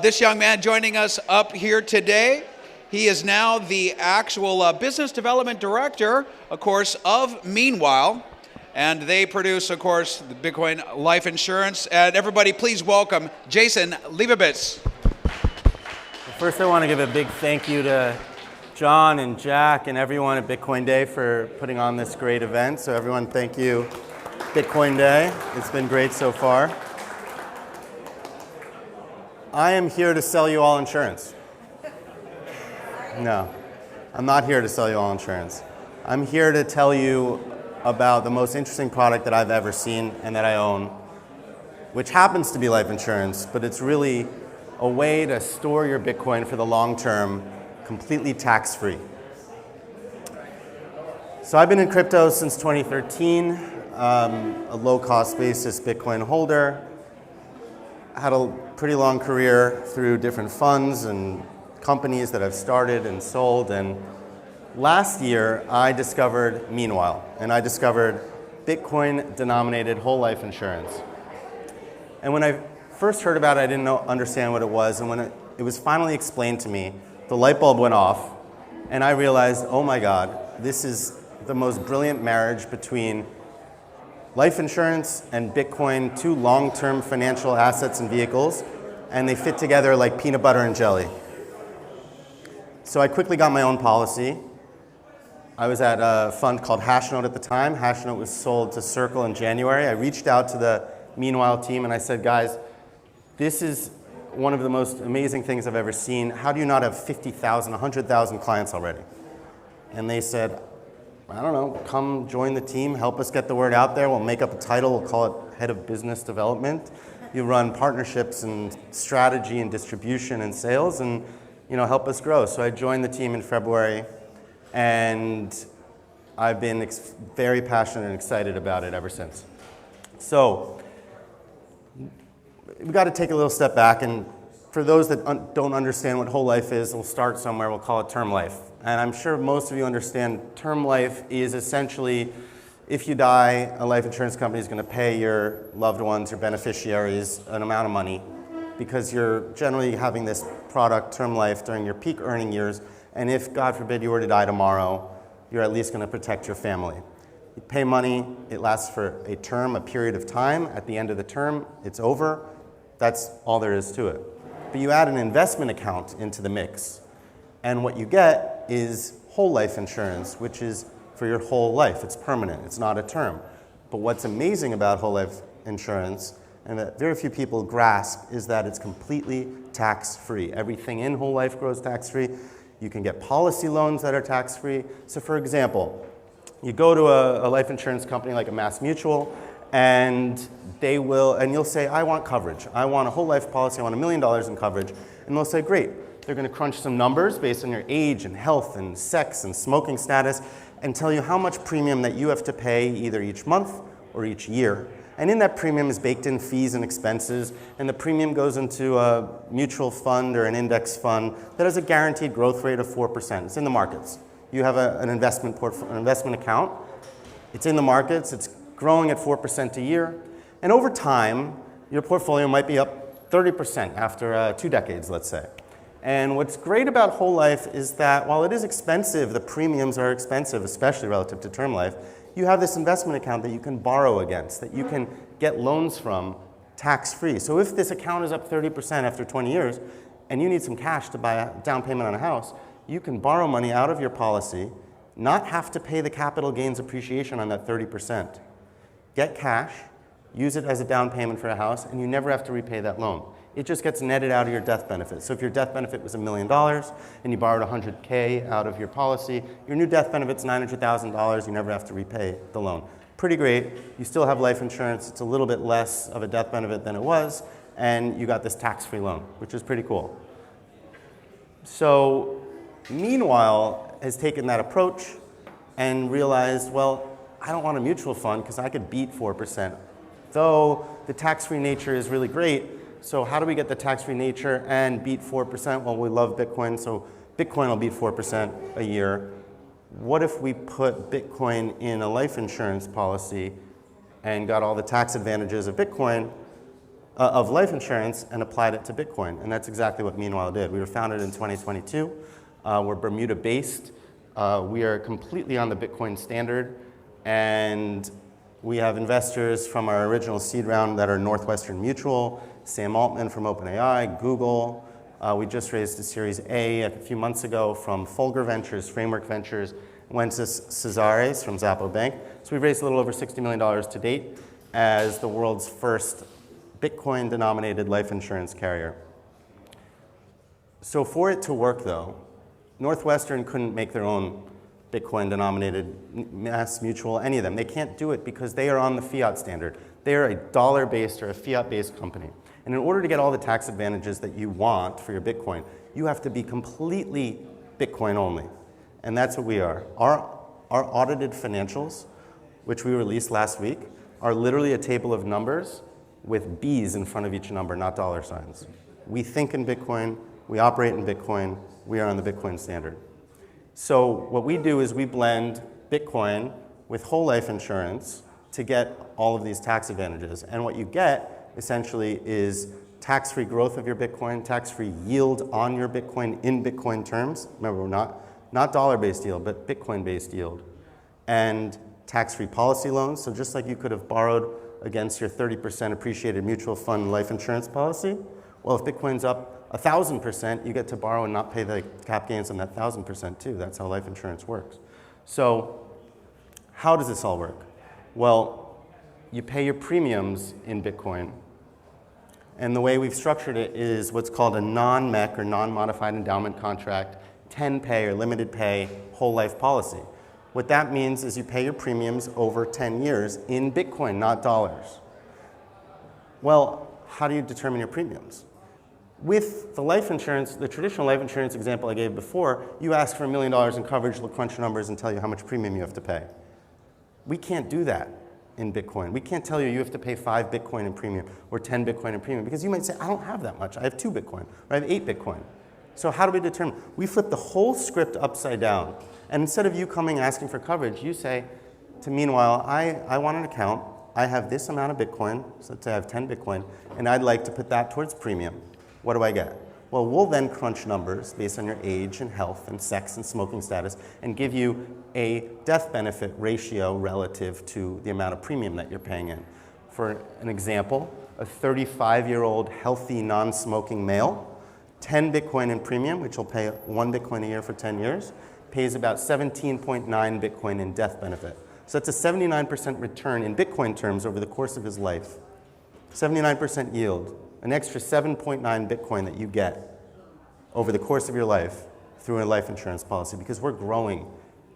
This young man joining us up here today, he is now the actual business development director, of course, of Meanwhile. And they produce, of course, the Bitcoin life insurance. And everybody, please welcome Jason Leibowitz. First, I want to give a big thank you to John and Jack and everyone at BitcoinDay for putting on this great event. So everyone, thank you, BitcoinDay. It's been great so far. I am here to sell you all insurance. No, I'm not here to sell you all insurance. I'm here to tell you about the most interesting product that I've ever seen and that I own, which happens to be life insurance, but it's really a way to store your Bitcoin for the long term, completely tax-free. So I've been in crypto since 2013, a low-cost basis Bitcoin holder. Had a pretty long career through different funds and companies that I've started and sold. And last year, I discovered Meanwhile, and I discovered Bitcoin-denominated whole life insurance. And when I first heard about it, I didn't understand what it was. And when it was finally explained to me, the light bulb went off, and I realized, oh my God, this is the most brilliant marriage between life insurance and Bitcoin, two long-term financial assets and vehicles, and they fit together like peanut butter and jelly. So I quickly got my own policy. I was at a fund called Hashnote at the time. Hashnote was sold to Circle in January. I reached out to the Meanwhile team and I said, guys, this is one of the most amazing things I've ever seen. How do you not have 50,000, 100,000 clients already? And they said, I don't know, come join the team, help us get the word out there. We'll make up a title, we'll call it Head of Business Development. You run partnerships and strategy and distribution and sales and help us grow. So I joined the team in February and I've been very passionate and excited about it ever since. So we've got to take a little step back, and for those that don't understand what whole life is, we'll start somewhere, we'll call it term life. And I'm sure most of you understand term life is essentially, if you die, a life insurance company is going to pay your loved ones, your beneficiaries, an amount of money because you're generally having this product, term life, during your peak earning years. And if, God forbid, you were to die tomorrow, you're at least going to protect your family. You pay money, it lasts for a term, a period of time. At the end of the term, it's over. That's all there is to it. But you add an investment account into the mix, and what you get is whole life insurance, which is for your whole life. It's permanent, it's not a term. But what's amazing about whole life insurance, and that very few people grasp, is that it's completely tax-free. Everything in whole life grows tax-free. You can get policy loans that are tax-free. So for example, you go to a life insurance company like a Mass Mutual, and you'll say, I want coverage. I want a whole life policy, I want $1 million in coverage. And they'll say, great. They're going to crunch some numbers based on your age and health and sex and smoking status and tell you how much premium that you have to pay either each month or each year. And in that premium is baked in fees and expenses, and the premium goes into a mutual fund or an index fund that has a guaranteed growth rate of 4%. It's in the markets. You have an investment account. It's in the markets. It's growing at 4% a year. And over time, your portfolio might be up 30% after 2 decades, let's say. And what's great about whole life is that while it is expensive, the premiums are expensive, especially relative to term life, you have this investment account that you can borrow against, that you can get loans from tax-free. So if this account is up 30% after 20 years, and you need some cash to buy a down payment on a house, you can borrow money out of your policy, not have to pay the capital gains appreciation on that 30%. Get cash, use it as a down payment for a house, and you never have to repay that loan. It just gets netted out of your death benefit. So if your death benefit was $1 million and you borrowed $100K out of your policy, your new death benefit's $900,000. You never have to repay the loan. Pretty great. You still have life insurance. It's a little bit less of a death benefit than it was, and you got this tax-free loan, which is pretty cool. So Meanwhile has taken that approach and realized, well, I don't want a mutual fund because I could beat 4%. Though the tax-free nature is really great, so how do we get the tax-free nature and beat 4%? Well, we love Bitcoin, so Bitcoin will beat 4% a year. What if we put Bitcoin in a life insurance policy and got all the tax advantages of Bitcoin of life insurance and applied it to Bitcoin. And that's exactly what Meanwhile did. We were founded in 2022. We're Bermuda-based. We are completely on the Bitcoin standard. And we have investors from our original seed round that are Northwestern Mutual, Sam Altman from OpenAI, Google. We just raised a Series A a few months ago from Folger Ventures, Framework Ventures, Wences Cesares from Zappo Bank. So we've raised a little over $60 million to date as the world's first Bitcoin-denominated life insurance carrier. So for it to work, though, Northwestern couldn't make their own Bitcoin-denominated Mass Mutual, any of them. They can't do it because they are on the fiat standard. They are a dollar-based or a fiat-based company. And in order to get all the tax advantages that you want for your Bitcoin, you have to be completely Bitcoin only. And that's what we are. Our audited financials, which we released last week, are literally a table of numbers with B's in front of each number, not dollar signs. We think in Bitcoin, we operate in Bitcoin, we are on the Bitcoin standard. So what we do is we blend Bitcoin with whole life insurance to get all of these tax advantages. And what you get essentially is tax-free growth of your Bitcoin, tax-free yield on your Bitcoin in Bitcoin terms. Remember, we're not dollar-based yield, but Bitcoin-based yield. And tax-free policy loans. So just like you could have borrowed against your 30% appreciated mutual fund life insurance policy, well, if Bitcoin's up 1,000%, you get to borrow and not pay the cap gains on that 1,000% too. That's how life insurance works. So how does this all work? Well, you pay your premiums in Bitcoin. And the way we've structured it is what's called a non-MEC or non-modified endowment contract, 10-pay or limited pay whole life policy. What that means is you pay your premiums over 10 years in Bitcoin, not dollars. Well, how do you determine your premiums? With the life insurance, the traditional life insurance example I gave before, you ask for $1 million in coverage, they'll crunch numbers and tell you how much premium you have to pay. We can't do that in Bitcoin. We can't tell you you have to pay 5 Bitcoin in premium or 10 Bitcoin in premium because you might say, I don't have that much. I have 2 Bitcoin or I have 8 Bitcoin. So how do we determine? We flip the whole script upside down. And instead of you coming asking for coverage, you say to Meanwhile, I want an account. I have this amount of Bitcoin, so let's say I have 10 Bitcoin, and I'd like to put that towards premium. What do I get? Well, we'll then crunch numbers based on your age and health and sex and smoking status and give you a death benefit ratio relative to the amount of premium that you're paying in. For an example, a 35-year-old healthy non-smoking male, 10 Bitcoin in premium, which will pay 1 Bitcoin a year for 10 years, pays about 17.9 Bitcoin in death benefit. So that's a 79% return in Bitcoin terms over the course of his life. 79% yield, an extra 7.9 Bitcoin that you get over the course of your life through a life insurance policy because we're growing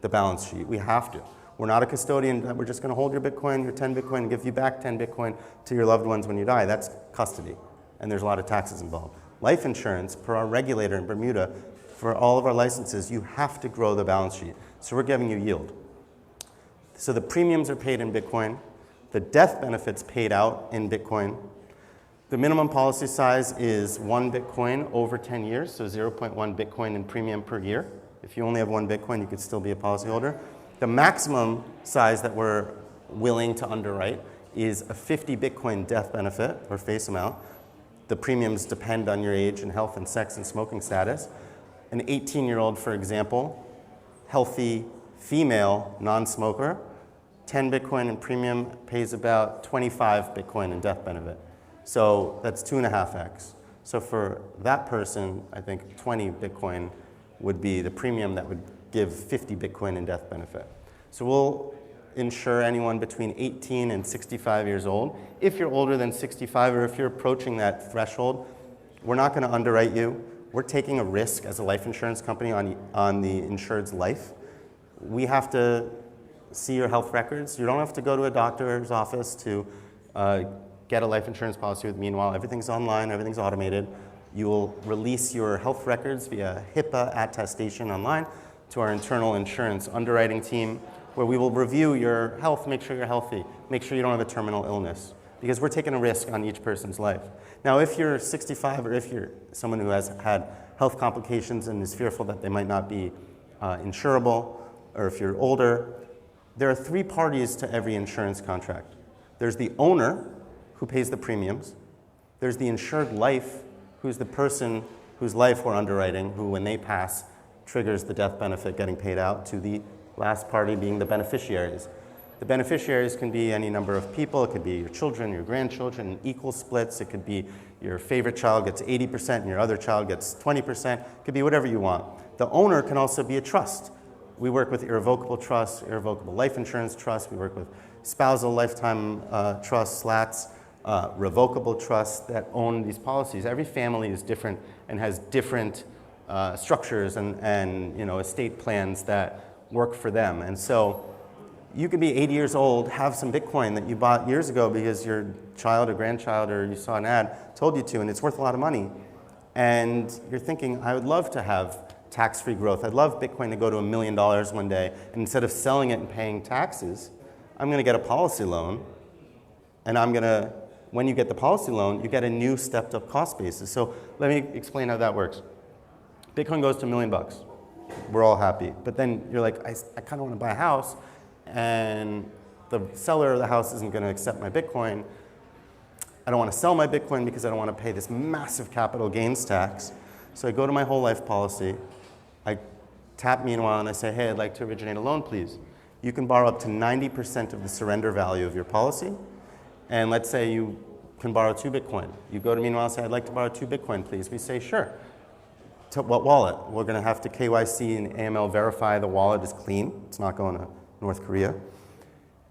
the balance sheet. We have to. We're not a custodian that we're just going to hold your Bitcoin, your 10 Bitcoin, and give you back 10 Bitcoin to your loved ones when you die. That's custody, and there's a lot of taxes involved. Life insurance, per our regulator in Bermuda, for all of our licenses, you have to grow the balance sheet. So we're giving you yield. So the premiums are paid in Bitcoin. The death benefits paid out in Bitcoin. The minimum policy size is 1 Bitcoin over 10 years, so 0.1 Bitcoin in premium per year. If you only have 1 Bitcoin, you could still be a policyholder. The maximum size that we're willing to underwrite is a 50 Bitcoin death benefit or face amount. The premiums depend on your age and health and sex and smoking status. An 18-year-old, for example, healthy female non-smoker, 10 Bitcoin in premium pays about 25 Bitcoin in death benefit. So that's 2.5x. So for that person, I think 20 Bitcoin would be the premium that would give 50 Bitcoin in death benefit. So we'll insure anyone between 18 and 65 years old. If you're older than 65 or if you're approaching that threshold, we're not going to underwrite you. We're taking a risk as a life insurance company on the insured's life. We have to see your health records. You don't have to go to a doctor's office to get a life insurance policy with Meanwhile. Everything's online, everything's automated. You will release your health records via HIPAA attestation online to our internal insurance underwriting team, where we will review your health, make sure you're healthy, make sure you don't have a terminal illness, because we're taking a risk on each person's life. Now, if you're 65 or if you're someone who has had health complications and is fearful that they might not be insurable, or if you're older, there are 3 parties to every insurance contract. There's the owner, who pays the premiums. There's the insured life, who's the person whose life we're underwriting, who when they pass triggers the death benefit getting paid out to the last party being the beneficiaries. The beneficiaries can be any number of people. It could be your children, your grandchildren, in equal splits. It could be your favorite child gets 80% and your other child gets 20%. It could be whatever you want. The owner can also be a trust. We work with irrevocable trusts, irrevocable life insurance trusts. We work with spousal lifetime trusts, SLATs, revocable trusts that own these policies. Every family is different and has different structures and estate plans that work for them. And so you could be 80 years old, have some Bitcoin that you bought years ago because your child or grandchild or you saw an ad told you to, and it's worth a lot of money. And you're thinking, I would love to have tax-free growth. I'd love Bitcoin to go to $1 million one day, and instead of selling it and paying taxes, I'm going to get a policy loan, and when you get the policy loan, you get a new stepped-up cost basis. So let me explain how that works. Bitcoin goes to $1 million. We're all happy. But then you're like, I kind of want to buy a house, and the seller of the house isn't going to accept my Bitcoin. I don't want to sell my Bitcoin because I don't want to pay this massive capital gains tax. So I go to my whole life policy. I tap Meanwhile, and I say, hey, I'd like to originate a loan, please. You can borrow up to 90% of the surrender value of your policy. And let's say you can borrow 2 Bitcoin. You go to Meanwhile and say, I'd like to borrow 2 Bitcoin, please. We say, sure. To what wallet? We're going to have to KYC and AML verify the wallet is clean. It's not going to North Korea.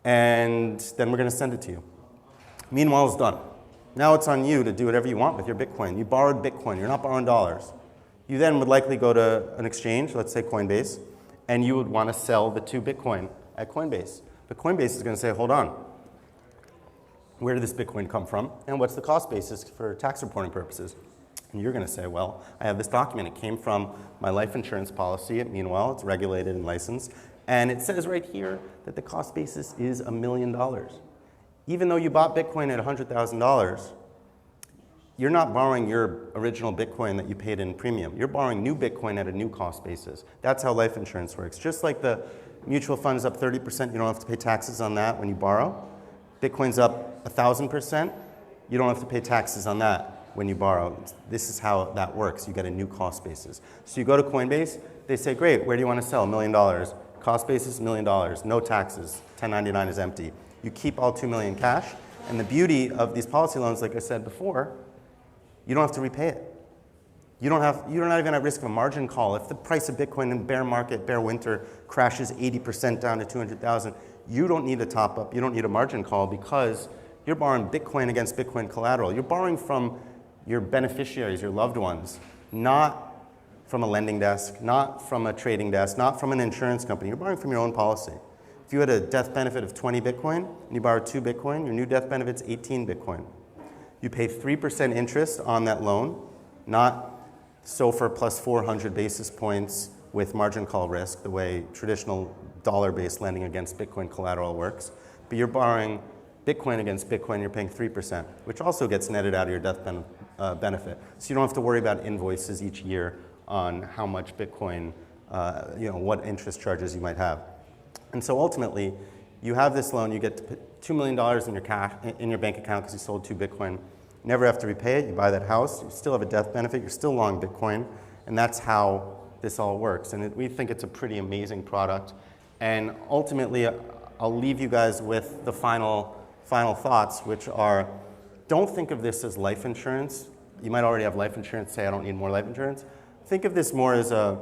And then we're going to send it to you. Meanwhile, it's done. Now it's on you to do whatever you want with your Bitcoin. You borrowed Bitcoin. You're not borrowing dollars. You then would likely go to an exchange, let's say Coinbase, and you would want to sell the 2 Bitcoin at Coinbase. But Coinbase is going to say, hold on. Where did this Bitcoin come from? And what's the cost basis for tax reporting purposes? And you're going to say, well, I have this document. It came from my life insurance policy at Meanwhile. It's regulated and licensed. And it says right here that the cost basis is $1 million. Even though you bought Bitcoin at $100,000, you're not borrowing your original Bitcoin that you paid in premium. You're borrowing new Bitcoin at a new cost basis. That's how life insurance works. Just like the mutual fund is up 30%, you don't have to pay taxes on that when you borrow. Bitcoin's up 1,000%, you don't have to pay taxes on that when you borrow. This is how that works. You get a new cost basis. So you go to Coinbase, they say, great, where do you want to sell? $1 million. Cost basis, $1 million. No taxes. 1099 is empty. You keep all $2 million cash. And the beauty of these policy loans, like I said before, you don't have to repay it. You're not even at risk of a margin call. If the price of Bitcoin in bear market, bear winter, crashes 80% down to 200,000, you don't need a top up. You don't need a margin call because you're borrowing Bitcoin against Bitcoin collateral. You're borrowing from your beneficiaries, your loved ones, not from a lending desk, not from a trading desk, not from an insurance company. You're borrowing from your own policy. If you had a death benefit of 20 Bitcoin and you borrow 2 Bitcoin, your new death benefit's 18 Bitcoin. You pay 3% interest on that loan, not SOFR plus 400 basis points with margin call risk, the way traditional dollar-based lending against Bitcoin collateral works. But you're borrowing Bitcoin against Bitcoin, you're paying 3%, which also gets netted out of your death benefit. So you don't have to worry about invoices each year on how much Bitcoin, what interest charges you might have. And so ultimately, you have this loan, you get to put $2 million in your cash, in your bank account because you sold 2 Bitcoin. You never have to repay it, you buy that house, you still have a death benefit, you're still long Bitcoin, and that's how this all works. And we think it's a pretty amazing product. And ultimately, I'll leave you guys with the final thoughts, which are, don't think of this as life insurance. You might already have life insurance, say I don't need more life insurance. Think of this more as a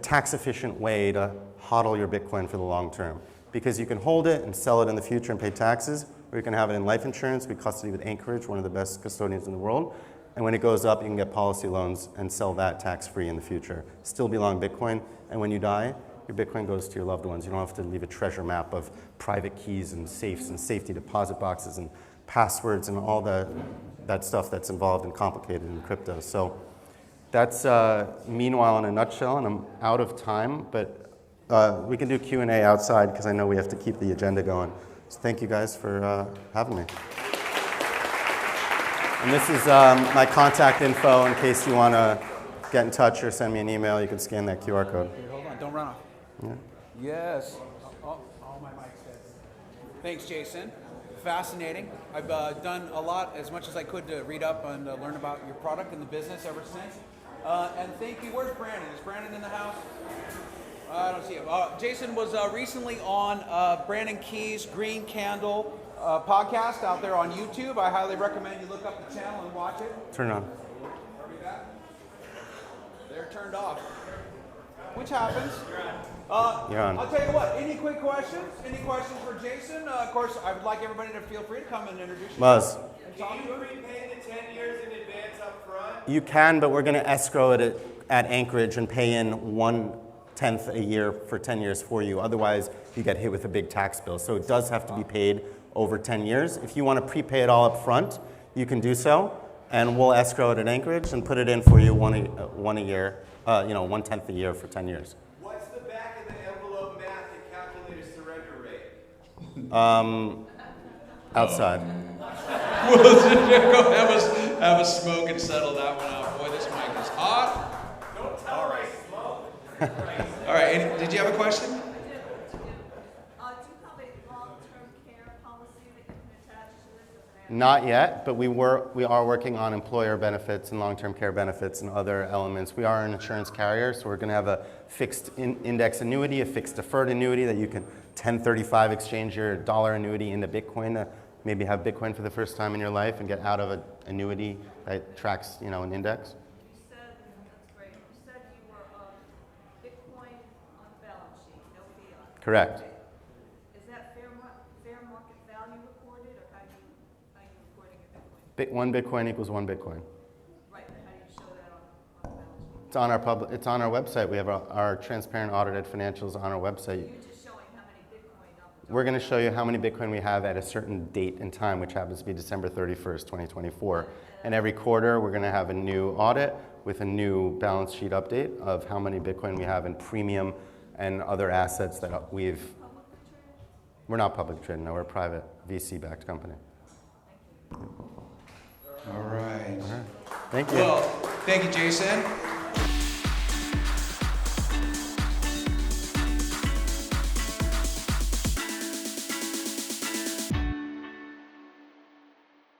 tax-efficient way to HODL your Bitcoin for the long term. Because you can hold it and sell it in the future and pay taxes, or you can have it in life insurance. We custody with Anchorage, one of the best custodians in the world. And when it goes up, you can get policy loans and sell that tax-free in the future. Still be long Bitcoin, and when you die, your Bitcoin goes to your loved ones. You don't have to leave a treasure map of private keys and safes and safety deposit boxes and passwords and all that stuff that's involved and complicated in crypto. So that's Meanwhile in a nutshell, and I'm out of time, but we can do Q&A outside because I know we have to keep the agenda going. So thank you guys for having me. And this is my contact info in case you want to get in touch or send me an email. You can scan that QR code. Here, hold on, don't run off. Yeah. Yes. Oh, my mic's dead. Thanks, Jason. fascinating. I've done a lot, as much as I could, to read up and learn about your product and the business ever since. And thank you. Where's Brandon? Is Brandon in the house? I don't see him. Jason was recently on Brandon Key's Green Candle podcast out there on YouTube. I highly recommend you look up the channel and watch it. Turn it on. Are we back? They're turned off. Which happens. You're on. I'll tell you what, any quick questions? Any questions for Jason? Of course, I would like everybody to feel free to come and introduce yourself. Buzz. Can you prepay the 10 years in advance up front? You can, but we're going to escrow it at Anchorage and pay in 1/10 a year for 10 years for you. Otherwise, you get hit with a big tax bill. So it does have to be paid over 10 years. If you want to prepay it all up front, you can do so, and we'll escrow it at Anchorage and put it in for you one a year, 1/10 a year for 10 years. What's the back of the envelope math that calculates surrender rate? Outside. We'll go have a smoke and settle that one out. Boy, this mic is hot. Don't tell me smoke. All right, did you have a question? Do you have a long-term care policy that you can attach to this as an Not yet, but we are working on employer benefits and long-term care benefits and other elements. We are an insurance carrier, so we're going to have a fixed index annuity, a fixed deferred annuity that you can 1035 exchange your dollar annuity into Bitcoin to maybe have Bitcoin for the first time in your life and get out of an annuity that tracks, an index. You said, that's great, you said you were Bitcoin on the balance sheet, no fiat. Correct. Is that fair market value reported, or how you reporting your Bitcoin? One Bitcoin equals one Bitcoin. Right, but how do you show that on the balance sheet? It's on our website. We have our transparent audited financials on our website. You're just showing how many Bitcoin off the We're going to show you how many Bitcoin we have at a certain date and time, which happens to be December 31st, 2024. And every quarter, we're going to have a new audit with a new balance sheet update of how many Bitcoin we have in premium and other assets that we've. We're not public traded, no, we're a private VC-backed company. All right. Thank you. Well, thank you, Jason.